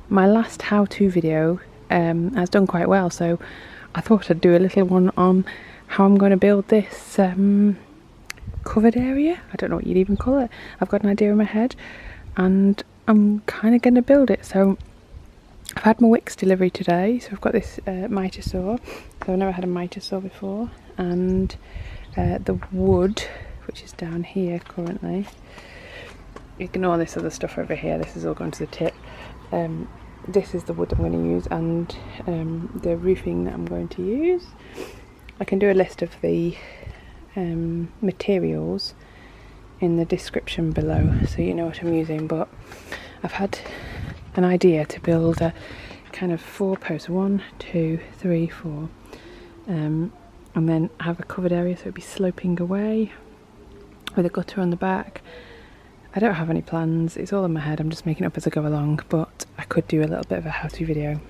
my last how-to video has done quite well, so I thought I'd do a little one on how I'm going to build this covered area. I don't know what you'd even call it. I've got an idea in my head and I'm kind of going to build it. So I've had my Wickes delivery today, so I've got this mitre saw. So I've never had a mitre saw before, and the wood, which is down here currently. Ignore this other stuff over here, this is all going to the tip. This is the wood I'm going to use, and the roofing that I'm going to use. I can do a list of the materials in the description below so you know what I'm using, but I've had an idea to build a kind of 4 posts, 1, 2, 3, 4, and then have a covered area so it'd be sloping away with a gutter on the back. I don't have any plans, it's all in my head, I'm just making it up as I go along, but I could do a little bit of a how-to video.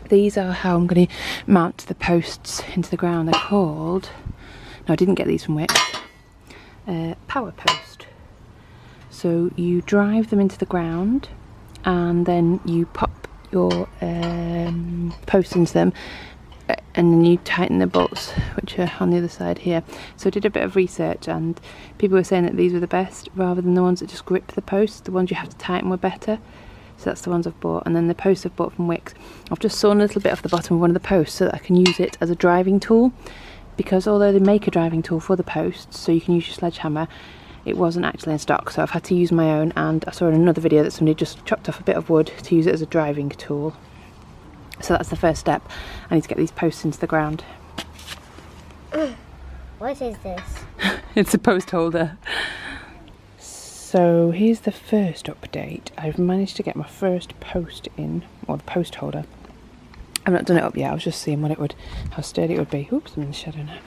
These are how I'm going to mount the posts into the ground. They're called, no, I didn't get these from Wickes, Powapost. So you drive them into the ground and then you pop your posts into them, and then you tighten the bolts, which are on the other side here. So I did a bit of research and people were saying that these were the best rather than the ones that just grip the posts. The ones you have to tighten were better. So that's the ones I've bought, and then the posts I've bought from Wickes. I've just sawn a little bit off the bottom of one of the posts so that I can use it as a driving tool, because although they make a driving tool for the posts so you can use your sledgehammer, it wasn't actually in stock, so I've had to use my own, and I saw in another video that somebody just chopped off a bit of wood to use it as a driving tool. So that's the first step. I need to get these posts into the ground. What is this? It's a post holder. So here's the first update. I've managed to get my first post in, or the post holder. I've not done it up yet, I was just seeing how sturdy it would be. Oops, I'm in the shadow now.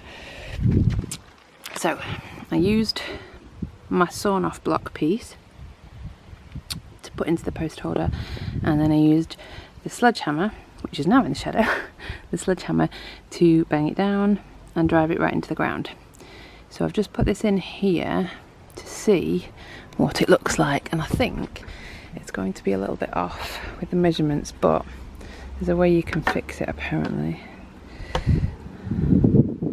So I used my sawn off block piece to put into the post holder, and then I used the sledgehammer, which is now in the shadow, the sledgehammer, to bang it down and drive it right into the ground. So I've just put this in here to see what it looks like, and I think it's going to be a little bit off with the measurements, but there's a way you can fix it apparently.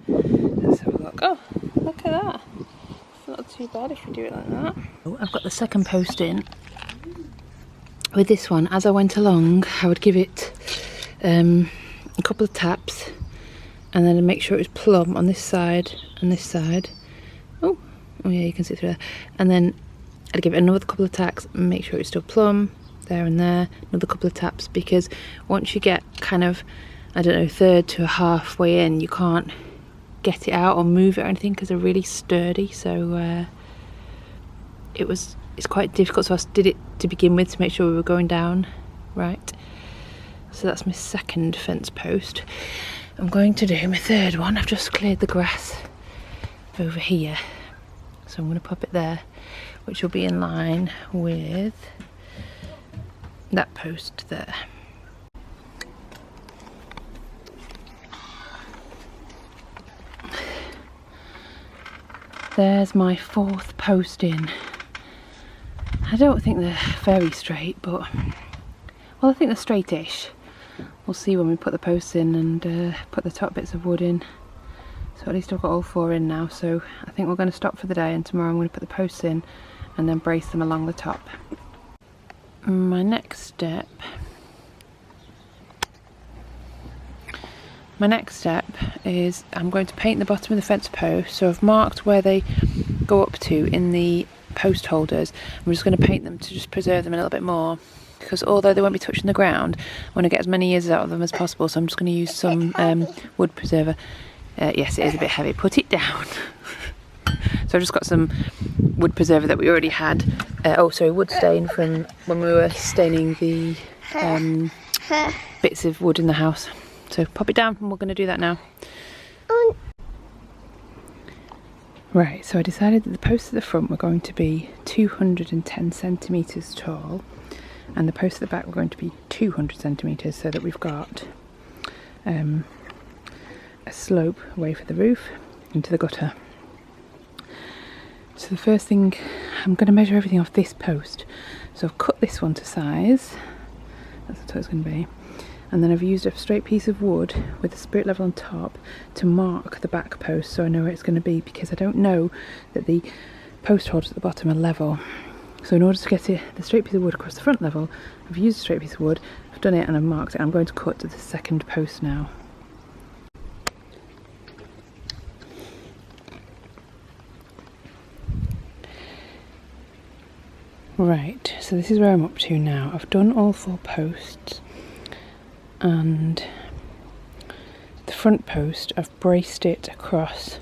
Let's have a look. Oh, look at that. It's not too bad if you do it like that. I've got the second post in. With this one, as I went along, I would give it a couple of taps, and then I'd make sure it was plumb on this side and this side. Oh yeah, you can see through there. And then I'd give it another couple of taps and make sure it's still plumb there and there. Another couple of taps, because once you get kind of, I don't know, third to halfway in, you can't get it out or move it or anything because they're really sturdy. So it's quite difficult, so I did it to begin with to make sure we were going down right. So that's my second fence post. I'm going to do my third one. I've just cleared the grass over here, so I'm going to pop it there, which will be in line with that post there. There's my fourth post in. I don't think they're very straight, but, well, I think they're straightish. We'll see when we put the posts in and put the top bits of wood in. So at least I've got all 4 in now, so I think we're going to stop for the day, and tomorrow I'm going to put the posts in and then brace them along the top. My next step is I'm going to paint the bottom of the fence post. So I've marked where they go up to in the post holders. I'm just going to paint them to just preserve them a little bit more, because although they won't be touching the ground, I want to get as many years out of them as possible, so I'm just going to use some wood preserver. Yes, it is a bit heavy. Put it down. So I've just got some wood preserver that we already had. Wood stain from when we were staining the bits of wood in the house. So pop it down, and we're going to do that now. Right, so I decided that the posts at the front were going to be 210 centimetres tall, and the posts at the back were going to be 200 centimetres, so that we've got a slope away for the roof into the gutter. So the first thing, I'm going to measure everything off this post. So I've cut this one to size, That's what it's going to be. And then I've used a straight piece of wood with a spirit level on top to mark the back post so I know where it's going to be, because I don't know that the post holes at the bottom are level. So in order to get the straight piece of wood across the front level, I've used a straight piece of wood, I've done it and I've marked it. I'm going to cut to the second post now. Right, so this is where I'm up to now. I've done all 4 posts, and the front post I've braced it across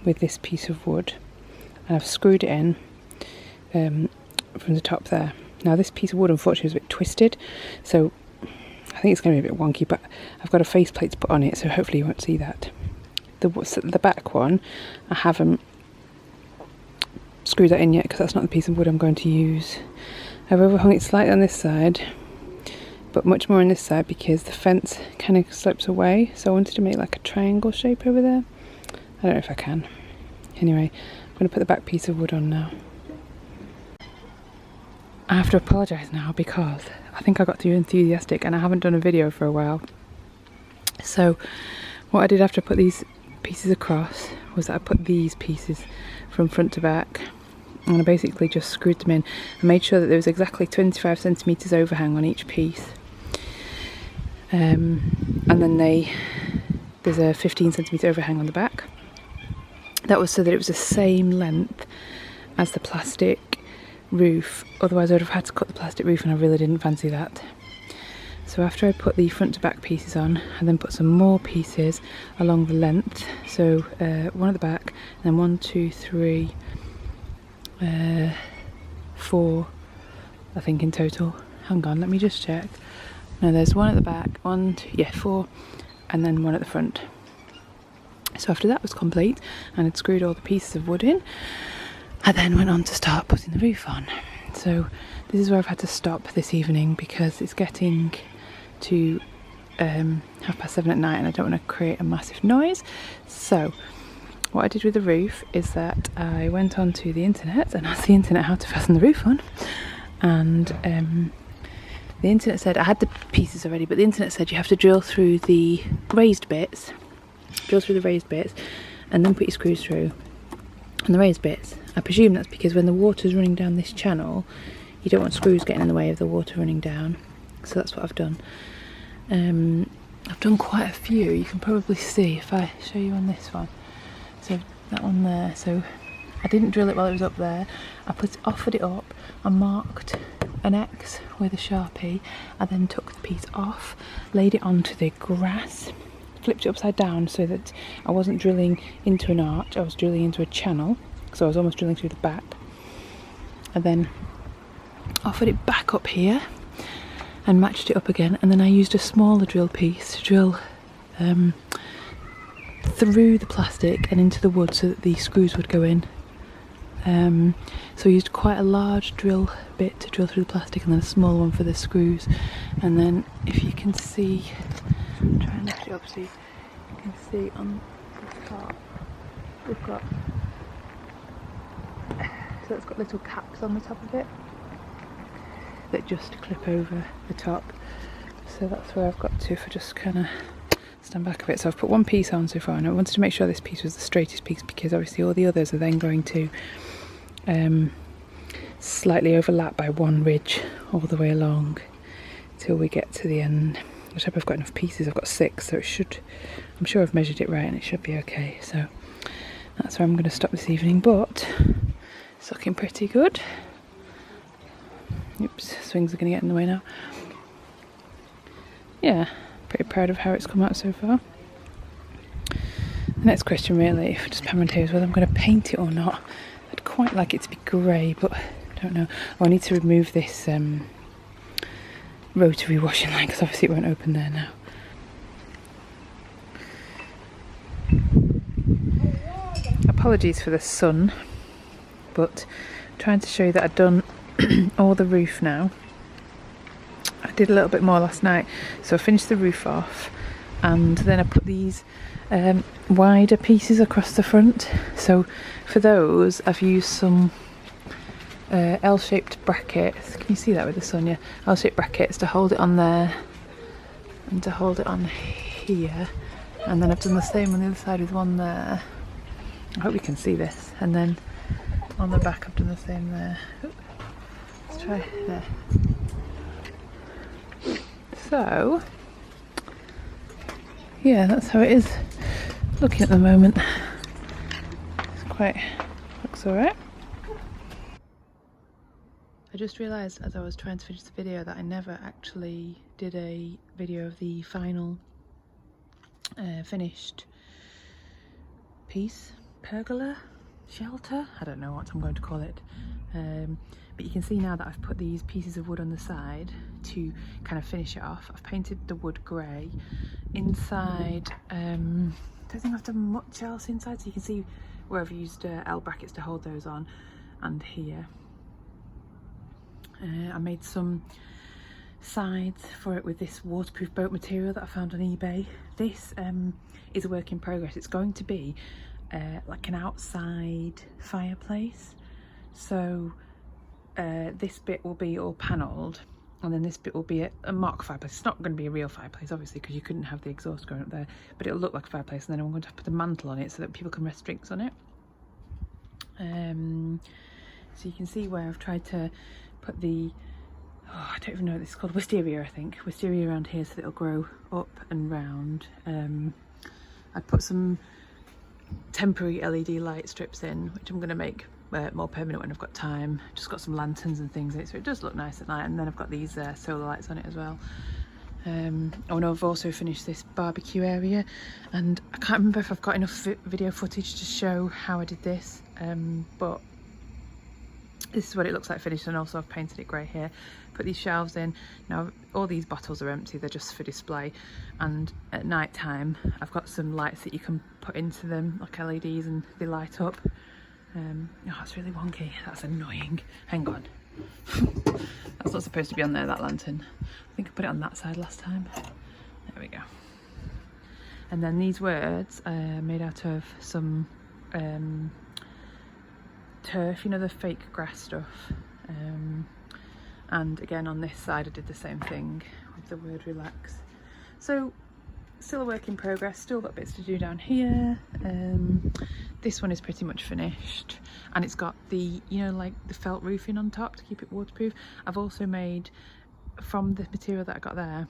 with this piece of wood and I've screwed it in from the top there. Now this piece of wood unfortunately is a bit twisted, so I think it's going to be a bit wonky, but I've got a faceplate to put on it, so hopefully you won't see that. The back one, I haven't screwed that in yet because that's not the piece of wood I'm going to use. I've overhung it slightly on this side, but much more on this side because the fence kind of slopes away, so I wanted to make like a triangle shape over there. I don't know if I can. Anyway, I'm going to put the back piece of wood on now. I have to apologise now because I think I got too enthusiastic and I haven't done a video for a while. So what I did after I put these pieces across was that I put these pieces from front to back, and I basically just screwed them in. I made sure that there was exactly 25 centimetres overhang on each piece, and then there's a 15 centimetre overhang on the back. That was so that it was the same length as the plastic roof, otherwise I would have had to cut the plastic roof and I really didn't fancy that. So after I put the front to back pieces on, I then put some more pieces along the length, so one at the back, and then 1, 2, 3, 4 I think in total. Hang on, let me just check. No, there's one at the back, 1, 2, yeah, 4, and then one at the front. So after that was complete and I'd screwed all the pieces of wood in, I then went on to start putting the roof on. So this is where I've had to stop this evening because it's getting to 7:30 at night and I don't want to create a massive noise. So what I did with the roof is that I went onto the internet and asked the internet how to fasten the roof on, and the internet said I had the pieces already, but the internet said you have to drill through the raised bits, and then put your screws through on the raised bits. I presume that's because when the water's running down this channel, you don't want screws getting in the way of the water running down. So that's what I've done. I've done quite a few. You can probably see if I show you on this one. So that one there. So I didn't drill it while it was up there. I offered it up. I marked an X with a Sharpie. I then took the piece off, laid it onto the grass, flipped it upside down so that I wasn't drilling into an arch, I was drilling into a channel, so I was almost drilling through the back. I then offered it back up here and matched it up again, and then I used a smaller drill piece to drill through the plastic and into the wood so that the screws would go in. So I used quite a large drill bit to drill through the plastic and then a small one for the screws. And then if you can see, try and lift it up so you can see on the top, we've got, so it's got little caps on the top of it that just clip over the top. So that's where I've got to if I just kind of stand back a bit. So I've put one piece on so far, and I wanted to make sure this piece was the straightest piece because obviously all the others are then going to slightly overlap by one ridge all the way along till we get to the end. I hope I've got enough pieces. I've got 6, so it should, I'm sure I've measured it right and it should be okay. So that's where I'm going to stop this evening, but it's looking pretty good. Oops, swings are going to get in the way now. Yeah, pretty proud of how it's come out so far. The next question really, if just Pam and Tay, is whether I'm going to paint it or not. I'd quite like it to be grey, but I don't know. Oh, I need to remove this rotary washing line because obviously it won't open there now. Apologies for the sun, but I'm trying to show you that I've done all the roof now. I did a little bit more last night, so I finished the roof off and then I put these wider pieces across the front. So for those I've used some L-shaped brackets. Can you see that with the sun? Yeah, L-shaped brackets to hold it on there and to hold it on here. And then I've done the same on the other side with one there. I hope you can see this. And then on the back I've done the same there. Ooh. Let's try there. So yeah, that's how it is looking at the moment. Looks alright. I just realised as I was trying to finish the video that I never actually did a video of the final finished piece, pergola, shelter, I don't know what I'm going to call it, but you can see now that I've put these pieces of wood on the side to kind of finish it off. I've painted the wood grey. Inside, don't think I've done much else inside, so you can see where I've used L brackets to hold those on, and here. I made some sides for it with this waterproof boat material that I found on eBay. This is a work in progress. It's going to be like an outside fireplace. So this bit will be all panelled, and then this bit will be a mock fireplace. It's not going to be a real fireplace, obviously, because you couldn't have the exhaust going up there, but it'll look like a fireplace, and then I'm going to put a mantle on it so that people can rest drinks on it. So you can see where I've tried to put the, I don't even know what this is called, wisteria, I think. Wisteria around here so that it'll grow up and round. I'd put some temporary LED light strips in, which I'm going to make more permanent when I've got time. Just got some lanterns and things in it, so it does look nice at night. And then I've got these solar lights on it as well. Oh no, I've also finished this barbecue area, and I can't remember if I've got enough video footage to show how I did this, but this is what it looks like finished. And also I've painted it grey here, put these shelves in. Now all these bottles are empty, they're just for display, and at night time I've got some lights that you can put into them, like LEDs, and they light up. Oh, that's really wonky, that's annoying. Hang on. That's not supposed to be on there, that lantern. I think I put it on that side last time. There we go. And then these words are made out of some turf, you know, the fake grass stuff. And again on this side I did the same thing with the word relax. So still a work in progress, still got bits to do down here. This one is pretty much finished, and it's got the, you know, like the felt roofing on top to keep it waterproof. I've also made, from the material that I got there,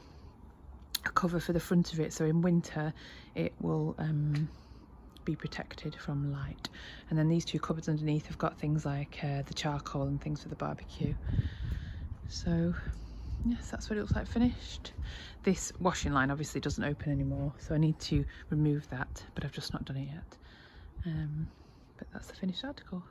a cover for the front of it, so in winter it will be protected from light. And then these two cupboards underneath have got things like the charcoal and things for the barbecue. So yes, that's what it looks like finished. This washing line obviously doesn't open anymore, so I need to remove that, but I've just not done it yet. But that's the finished article.